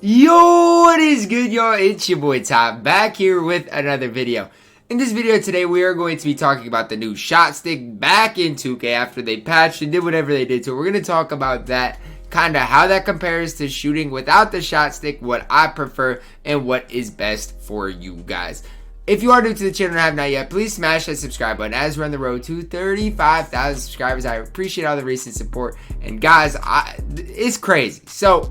Yo, what is good, y'all? It's your boy Top back here with another video. In this video today, we are going to be talking about the new shot stick back in 2K after they patched and did whatever they did. So we're going to talk about that, kind of how that compares to shooting without the shot stick, what I prefer, and what is best for you guys. If you are new to the channel and have not yet, please smash that subscribe button as we're on the road to 35,000 subscribers. I appreciate all the recent support. And guys, it's crazy. So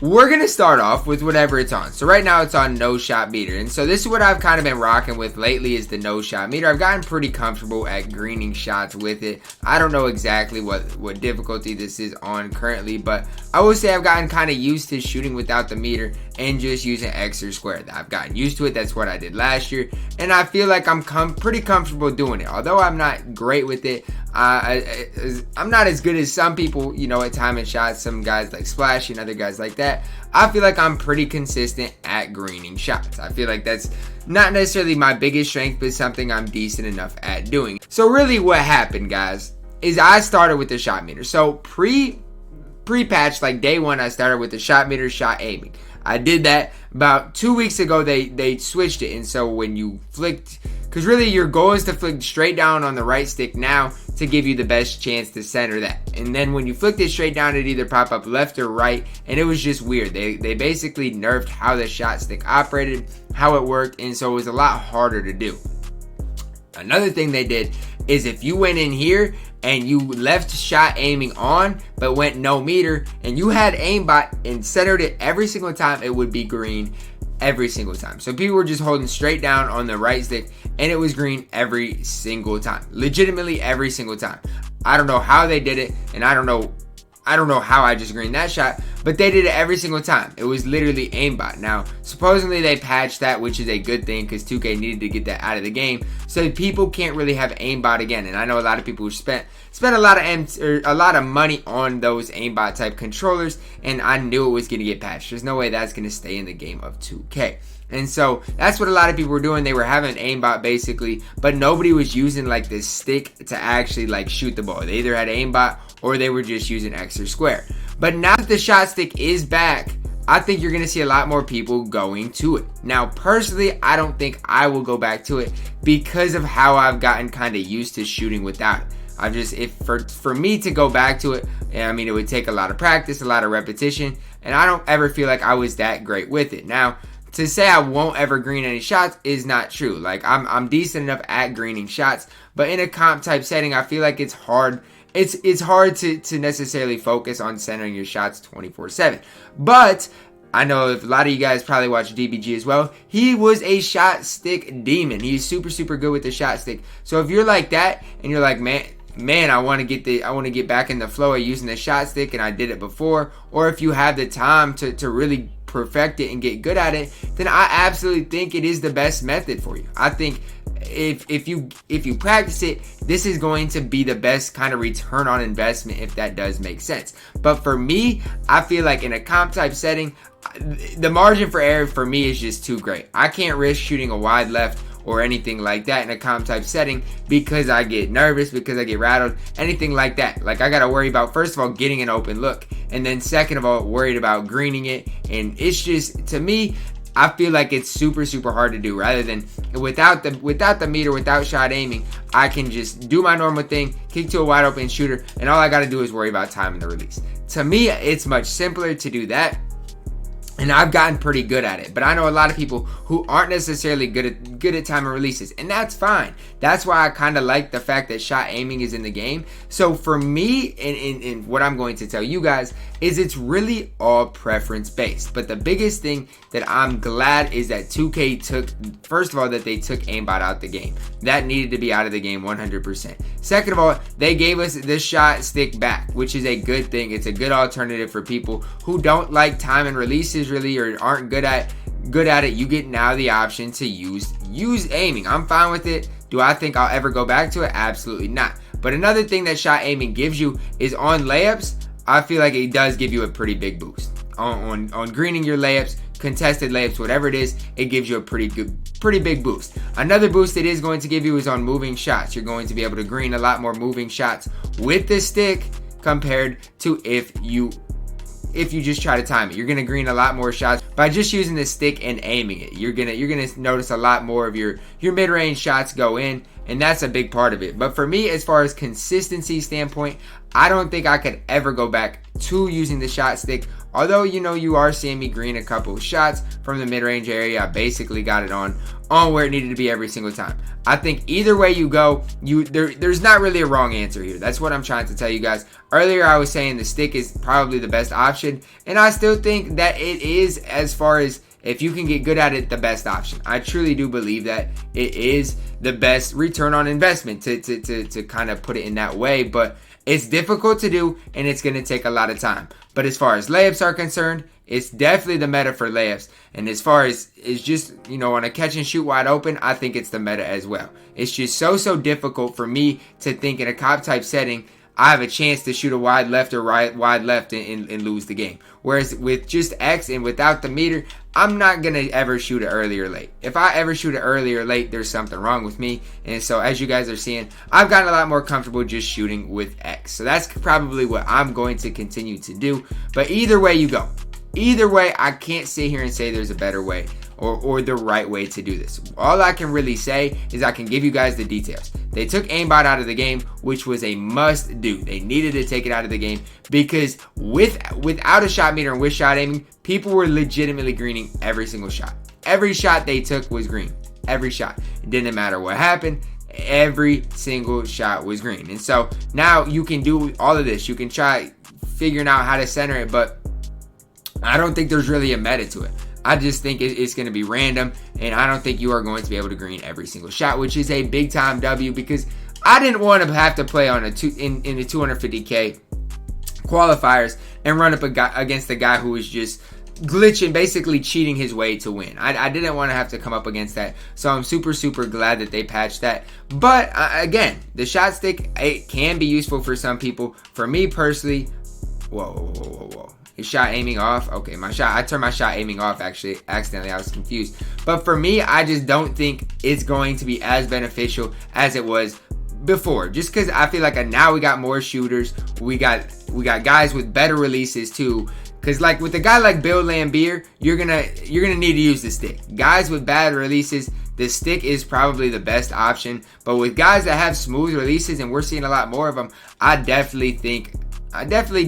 we're going to start off with whatever it's on. So right now it's on no shot meter. And so this is what I've kind of been rocking with lately is the no shot meter. I've gotten pretty comfortable at greening shots with it. I don't know exactly what difficulty this is on currently, but I will say I've gotten kind of used to shooting without the meter and just using X or square. I've gotten used to it. That's what I did last year. And I feel like I'm pretty comfortable doing it. Although I'm not great with it, I'm not as good as some people, you know, at timing shots. Some guys like Splashy and other guys like that. I feel like I'm pretty consistent at greening shots. I feel like that's not necessarily my biggest strength, but something I'm decent enough at doing. So really what happened, guys, is I started with the shot meter. So pre-patch, like day one, I started with the shot meter, shot aiming. I did that about 2 weeks ago. They switched it, and so when you flicked, because really your goal is to flick straight down on the right stick now to give you the best chance to center that. And then when you flicked it straight down, it either pop up left or right, and it was just weird. They basically nerfed how the shot stick operated, how it worked, and so it was a lot harder to do. Another thing they did is if you went in here and you left shot aiming on but went no meter and you had aimbot and centered it every single time, it would be green every single time. So people were just holding straight down on the right stick and it was green every single time. Legitimately every single time. I don't know how they did it, and I don't know how I just greened that shot, but they did it every single time. It was literally aimbot. Now, supposedly they patched that, which is a good thing because 2K needed to get that out of the game, so people can't really have aimbot again. And I know a lot of people who spent a lot of money on those aimbot type controllers, and I knew it was going to get patched. There's no way that's going to stay in the game of 2K. And so that's what a lot of people were doing. They were having aimbot basically, but nobody was using like this stick to actually like shoot the ball. They either had aimbot or they were just using X or square. But now that the shot stick is back, I think you're going to see a lot more people going to it. Now, personally, I don't think I will go back to it because of how I've gotten kind of used to shooting without it. For me to go back to it, I mean, it would take a lot of practice, a lot of repetition, and I don't ever feel like I was that great with it. Now, to say I won't ever green any shots is not true. Like, I'm decent enough at greening shots, but in a comp type setting, I feel like it's hard. It's hard to necessarily focus on centering your shots 24/7. But I know if a lot of you guys probably watch DBG as well. He was a shot stick demon. He's super good with the shot stick. So if you're like that and you're like, man, I want to get back in the flow of using the shot stick, and I did it before, or if you have the time to really perfect it and get good at it, then I absolutely think it is the best method for you. I think if you practice it, this is going to be the best kind of return on investment, if that does make sense. But for me, I feel like in a comp type setting, the margin for error for me is just too great. I can't risk shooting a wide left or anything like that in a comp type setting because I get nervous, because I get rattled, anything like that. Like, I gotta worry about, first of all, getting an open look, and then second of all, worried about greening it. And it's just, to me, I feel like it's super hard to do. Rather than without the meter, without shot aiming, I can just do my normal thing, kick to a wide open shooter, and all I gotta do is worry about timing the release. To me, it's much simpler to do that, and I've gotten pretty good at it. But I know a lot of people who aren't necessarily good at timing releases, and that's fine. That's why I kind of like the fact that shot aiming is in the game. So for me, and what I'm going to tell you guys is it's really all preference based. But the biggest thing that I'm glad is that 2K took, first of all, that they took aimbot out the game. That needed to be out of the game 100%. Second of all, they gave us this shot stick back, which is a good thing. It's a good alternative for people who don't like timing releases really, or aren't good at it. You get now the option to use aiming. I'm fine with it. Do I think I'll ever go back to it? Absolutely not. But another thing that shot aiming gives you is on layups, I feel like it does give you a pretty big boost. On greening your layups, contested layups, whatever it is, it gives you a pretty big boost. Another boost it is going to give you is on moving shots. You're going to be able to green a lot more moving shots with the stick compared to if you if you just try to time it. You're gonna green a lot more shots by just using the stick and aiming it. You're gonna notice a lot more of your mid-range shots go in, and that's a big part of it. But for me, as far as consistency standpoint, I don't think I could ever go back to using the shot stick. Although, you know, you are seeing me green a couple of shots from the mid-range area. I basically got it on where it needed to be every single time. I think either way you go, there's not really a wrong answer here. That's what I'm trying to tell you guys. Earlier, I was saying the stick is probably the best option, and I still think that it is, as far as if you can get good at it, the best option. I truly do believe that it is the best return on investment to kind of put it in that way, but it's difficult to do, and it's going to take a lot of time. But as far as layups are concerned, it's definitely the meta for layups. And as far as it's just, you know, on a catch and shoot wide open, I think it's the meta as well. It's just so difficult for me to think in a cop type setting, I have a chance to shoot a wide left or wide left and lose the game. Whereas with just X and without the meter, I'm not going to ever shoot it early or late. If I ever shoot it early or late, there's something wrong with me. And so as you guys are seeing, I've gotten a lot more comfortable just shooting with X. So that's probably what I'm going to continue to do. But either way you go, either way, I can't sit here and say there's a better way or the right way to do this. All I can really say is I can give you guys the details. They took aimbot out of the game, which was a must do. They needed to take it out of the game because without a shot meter and with shot aiming, people were legitimately greening every single shot. Every shot they took was green. Every shot. It didn't matter what happened. Every single shot was green. And so now you can do all of this. You can try figuring out how to center it, but I don't think there's really a meta to it. I just think it's going to be random, and I don't think you are going to be able to green every single shot, which is a big time W because I didn't want to have to play on in the 250K qualifiers and run up against a guy who was just glitching, basically cheating his way to win. I didn't want to have to come up against that, so I'm super glad that they patched that. But again, the shot stick, it can be useful for some people. For me personally, whoa. Is shot aiming off? Okay, I turned my shot aiming off actually accidentally. I was confused. But for me, I just don't think it's going to be as beneficial as it was before. Just because I feel like now we got more shooters. We got guys with better releases too. Because like with a guy like Bill Lambier, you're gonna need to use the stick. Guys with bad releases, the stick is probably the best option. But with guys that have smooth releases, and we're seeing a lot more of them, I definitely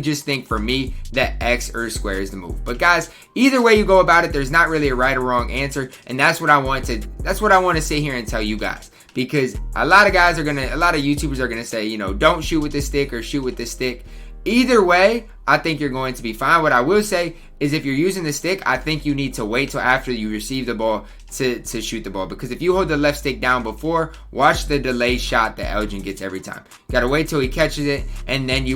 just think for me that X or square is the move. But guys, either way you go about it, there's not really a right or wrong answer, and that's what I want to sit here and tell you guys. Because a lot of YouTubers are gonna say, you know, don't shoot with the stick or shoot with the stick. Either way, I think you're going to be fine. What I will say is if you're using the stick, I think you need to wait till after you receive the ball to shoot the ball. Because if you hold the left stick down before, watch the delayed shot that Elgin gets every time. You gotta wait till he catches it, and then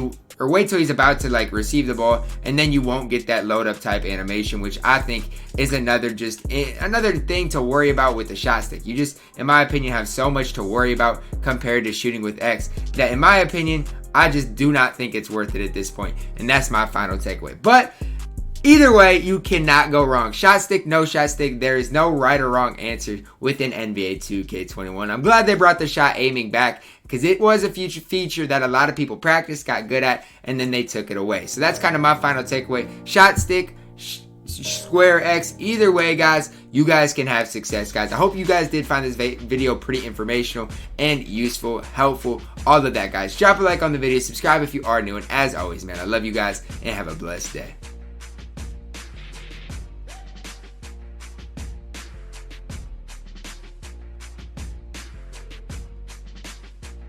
or wait till he's about to like receive the ball, and then you won't get that load up type animation, which I think is another thing to worry about with the shot stick. You just, in my opinion, have so much to worry about compared to shooting with X that, in my opinion, I just do not think it's worth it at this point. And that's my final takeaway. But either way, you cannot go wrong. Shot stick, no shot stick. There is no right or wrong answer within NBA 2K21. I'm glad they brought the shot aiming back because it was a future feature that a lot of people practiced, got good at, and then they took it away. So that's kind of my final takeaway. Shot stick, square X, either way, guys, you guys can have success, guys. I hope you guys did find this video pretty informational and useful, helpful, all of that, guys. Drop a like on the video, subscribe if you are new, and as always, man, I love you guys, and have a blessed day.